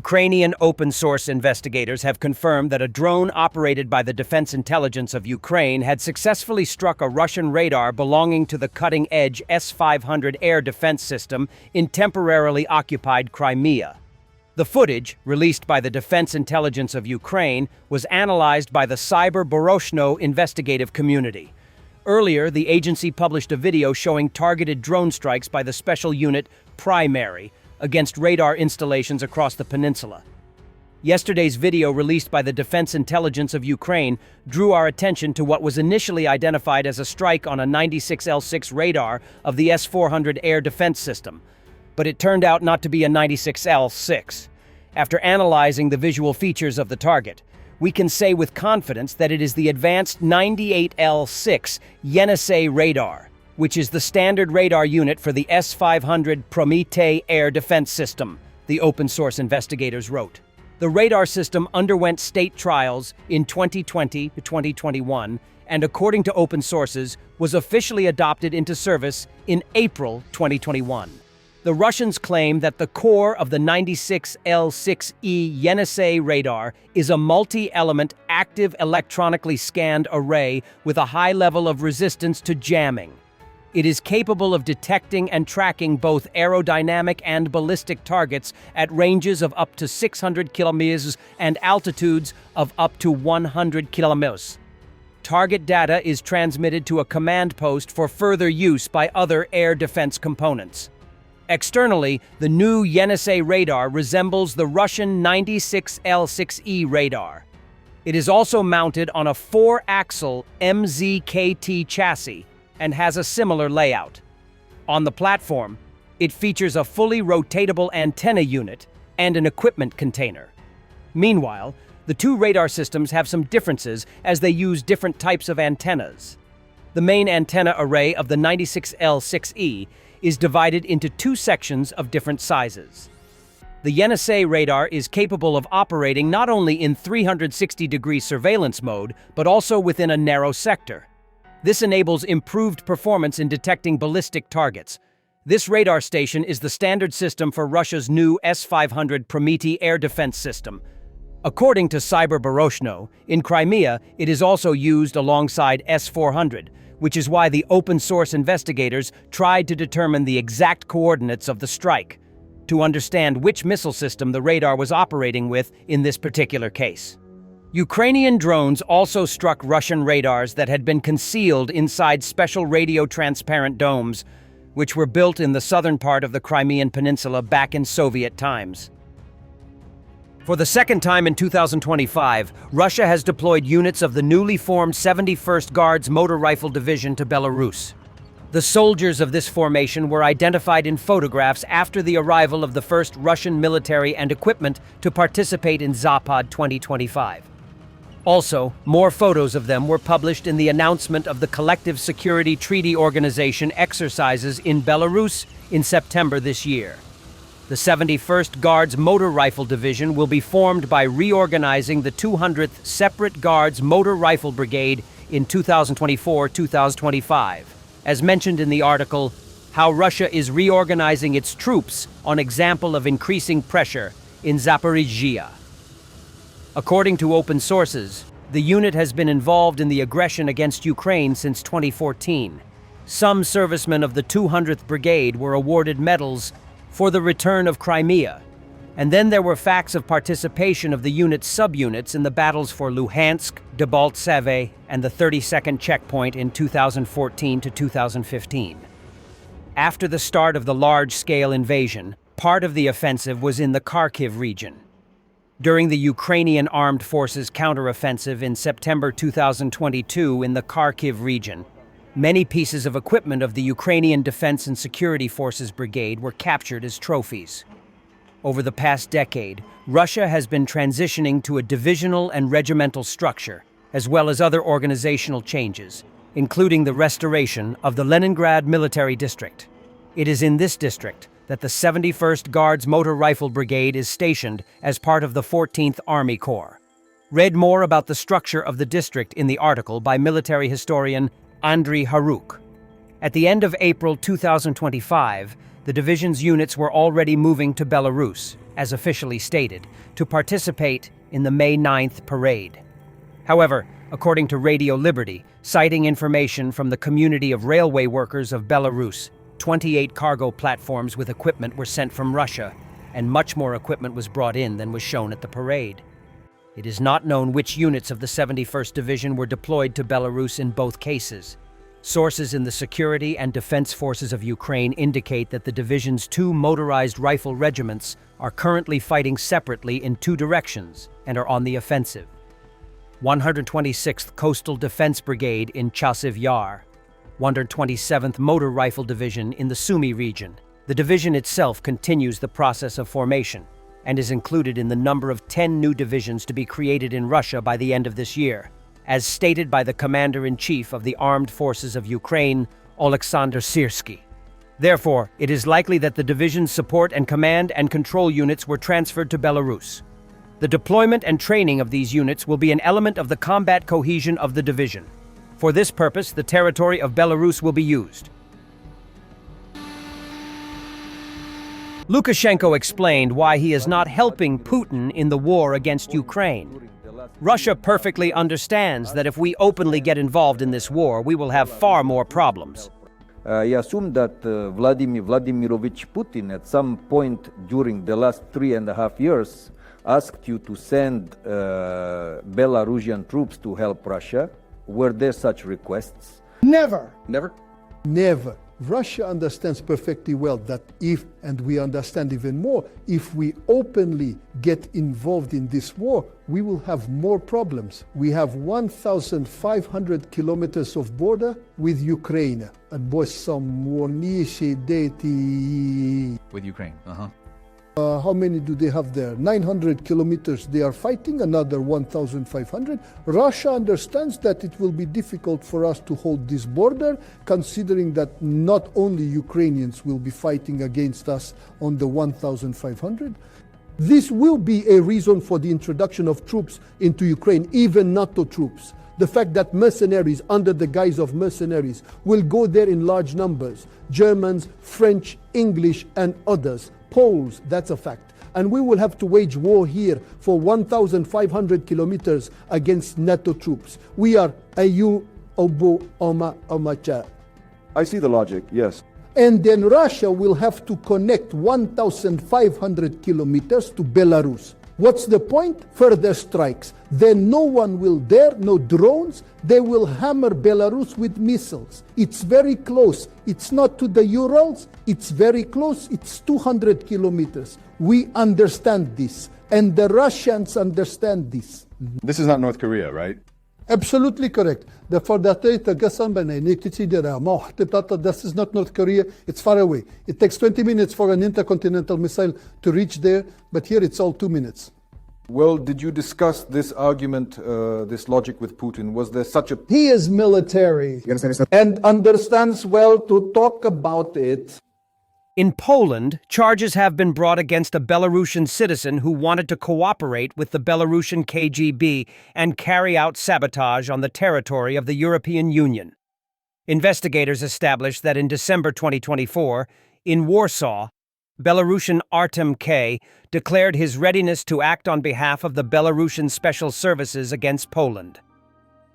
Ukrainian open-source investigators have confirmed that a drone operated by the Defense Intelligence of Ukraine had successfully struck a Russian radar belonging to the cutting-edge S-500 air defense system in temporarily occupied Crimea. The footage, released by the Defense Intelligence of Ukraine, was analyzed by the Cyber-Boroshno investigative community. Earlier, the agency published a video showing targeted drone strikes by the special unit Primary against radar installations across the peninsula. Yesterday's video released by the Defense Intelligence of Ukraine drew our attention to what was initially identified as a strike on a 96L6 radar of the S-400 air defense system, but it turned out not to be a 96L6. After analyzing the visual features of the target, we can say with confidence that it is the advanced 98L6 Yenisei radar, which is the standard radar unit for the S-500 Prometei air defense system, the open-source investigators wrote. The radar system underwent state trials in 2020 to 2021, and according to open sources, was officially adopted into service in April 2021. The Russians claim that the core of the 96L6E Yenisei radar is a multi-element active electronically scanned array with a high level of resistance to jamming. It is capable of detecting and tracking both aerodynamic and ballistic targets at ranges of up to 600 kilometers and altitudes of up to 100 kilometers. Target data is transmitted to a command post for further use by other air defense components. Externally, the new Yenisei radar resembles the Russian 96L6E radar. It is also mounted on a 4-axle MZKT chassis and has a similar layout. On the platform, it features a fully rotatable antenna unit and an equipment container. Meanwhile, the two radar systems have some differences as they use different types of antennas. The main antenna array of the 96L6E is divided into two sections of different sizes. The Yenisei radar is capable of operating not only in 360-degree surveillance mode, but also within a narrow sector. This enables improved performance in detecting ballistic targets. This radar station is the standard system for Russia's new S-500 Prometei air defense system. According to Cyber-Boroshno, in Crimea, it is also used alongside S-400, which is why the open-source investigators tried to determine the exact coordinates of the strike, to understand which missile system the radar was operating with in this particular case. Ukrainian drones also struck Russian radars that had been concealed inside special radio-transparent domes, which were built in the southern part of the Crimean Peninsula back in Soviet times. For the second time in 2025, Russia has deployed units of the newly formed 71st Guards Motor Rifle Division to Belarus. The soldiers of this formation were identified in photographs after the arrival of the first Russian military and equipment to participate in Zapad 2025. Also, more photos of them were published in the announcement of the Collective Security Treaty Organization exercises in Belarus in September this year. The 71st Guards Motor Rifle Division will be formed by reorganizing the 200th Separate Guards Motor Rifle Brigade in 2024-2025, as mentioned in the article, How Russia is Reorganizing Its Troops on Example of Increasing Pressure in Zaporizhzhia. According to open sources, the unit has been involved in the aggression against Ukraine since 2014. Some servicemen of the 200th Brigade were awarded medals for the return of Crimea, and then there were facts of participation of the unit's subunits in the battles for Luhansk, Debaltseve, and the 32nd checkpoint in 2014 to 2015. After the start of the large-scale invasion, part of the offensive was in the Kharkiv region. During the Ukrainian Armed Forces counteroffensive in September 2022 in the Kharkiv region, many pieces of equipment of the Ukrainian Defense and Security Forces Brigade were captured as trophies. Over the past decade, Russia has been transitioning to a divisional and regimental structure, as well as other organizational changes, including the restoration of the Leningrad Military District. It is in this district that the 71st Guards Motor Rifle Brigade is stationed as part of the 14th Army Corps. Read more about the structure of the district in the article by military historian Andriy Haruk. At the end of April 2025, the division's units were already moving to Belarus, as officially stated, to participate in the May 9th parade. However, according to Radio Liberty, citing information from the community of railway workers of Belarus, 28 cargo platforms with equipment were sent from Russia, and much more equipment was brought in than was shown at the parade. It is not known which units of the 71st Division were deployed to Belarus in both cases. Sources in the security and defense forces of Ukraine indicate that the division's 2 motorized rifle regiments are currently fighting separately in 2 directions and are on the offensive. 126th Coastal Defense Brigade in Chasiv Yar, 127th Motor Rifle Division in the Sumy region. The division itself continues the process of formation and is included in the number of 10 new divisions to be created in Russia by the end of this year, as stated by the Commander-in-Chief of the Armed Forces of Ukraine, Oleksandr Syrsky. Therefore, it is likely that the division's support and command and control units were transferred to Belarus. The deployment and training of these units will be an element of the combat cohesion of the division. For this purpose, the territory of Belarus will be used. Lukashenko explained why he is not helping Putin in the war against Ukraine. Russia perfectly understands that if we openly get involved in this war, we will have far more problems. I assume that Vladimir Vladimirovich Putin at some point during the last 3.5 years asked you to send Belarusian troops to help Russia. Were there such requests? Never. Never? Never. Russia understands perfectly well that if, and we understand even more, if we openly get involved in this war, we will have more problems. We have 1,500 kilometers of border with Ukraine. With Ukraine, How many do they have there? 900 kilometers they are fighting, another 1,500. Russia understands that it will be difficult for us to hold this border, considering that not only Ukrainians will be fighting against us on the 1,500. This will be a reason for the introduction of troops into Ukraine, even NATO troops. The fact that mercenaries, under the guise of mercenaries, will go there in large numbers. Germans, French, English, and others. Poles, that's a fact. And we will have to wage war here for 1,500 kilometers against NATO troops. We are Ayu Obo Oma Omacha. I see the logic, yes. And then Russia will have to connect 1,500 kilometers to Belarus. What's the point? Further strikes. Then no one will dare, no drones. They will hammer Belarus with missiles. It's very close. It's not to the Urals. It's very close. It's 200 kilometers. We understand this. And the Russians understand this. This is not North Korea, right? Absolutely correct. This is not North Korea. It's far away. It takes 20 minutes for an intercontinental missile to reach there, but here it's all 2 minutes. Well, did you discuss this argument, this logic with Putin? Was there such a... He is military and understands well to talk about it. In Poland, charges have been brought against a Belarusian citizen who wanted to cooperate with the Belarusian KGB and carry out sabotage on the territory of the European Union. Investigators established that in December 2024, in Warsaw, Belarusian Artem K. declared his readiness to act on behalf of the Belarusian Special Services against Poland.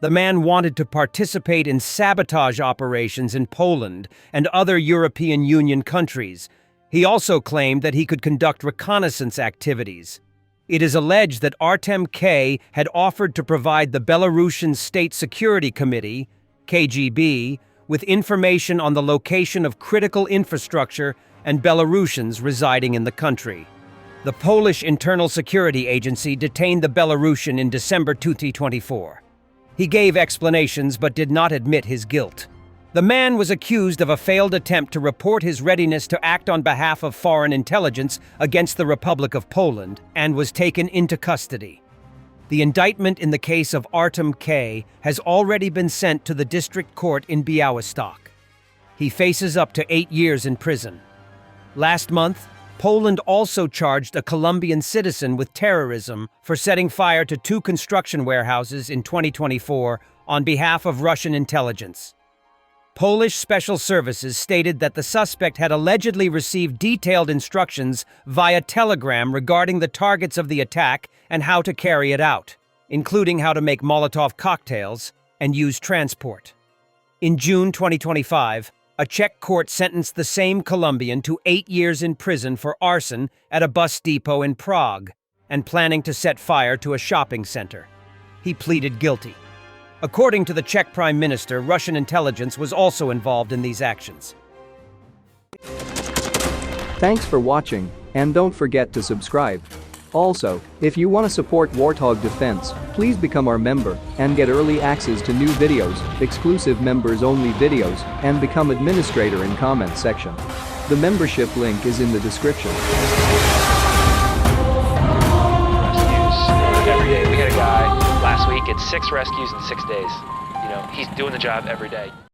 The man wanted to participate in sabotage operations in Poland and other European Union countries. He also claimed that he could conduct reconnaissance activities. It is alleged that Artem K. had offered to provide the Belarusian State Security Committee, KGB, with information on the location of critical infrastructure and Belarusians residing in the country. The Polish Internal Security Agency detained the Belarusian in December 2024. He gave explanations but did not admit his guilt. The man was accused of a failed attempt to report his readiness to act on behalf of foreign intelligence against the Republic of Poland and was taken into custody. The indictment in the case of Artem K. has already been sent to the district court in Białystok. He faces up to 8 years in prison. Last month, Poland also charged a Colombian citizen with terrorism for setting fire to 2 construction warehouses in 2024 on behalf of Russian intelligence. Polish Special Services stated that the suspect had allegedly received detailed instructions via telegram regarding the targets of the attack and how to carry it out, including how to make Molotov cocktails and use transport. In June 2025, a Czech court sentenced the same Colombian to 8 years in prison for arson at a bus depot in Prague and planning to set fire to a shopping center. He pleaded guilty. According to the Czech Prime Minister, Russian intelligence was also involved in these actions. Thanks for watching, and don't forget to subscribe. Also, if you want to support Warthog Defense, please become our member and get early access to new videos, exclusive members-only videos, and become administrator in comment section. The membership link is in the description. Every day. We had a guy last week, it's 6 rescues in 6 days. You know, he's doing the job every day.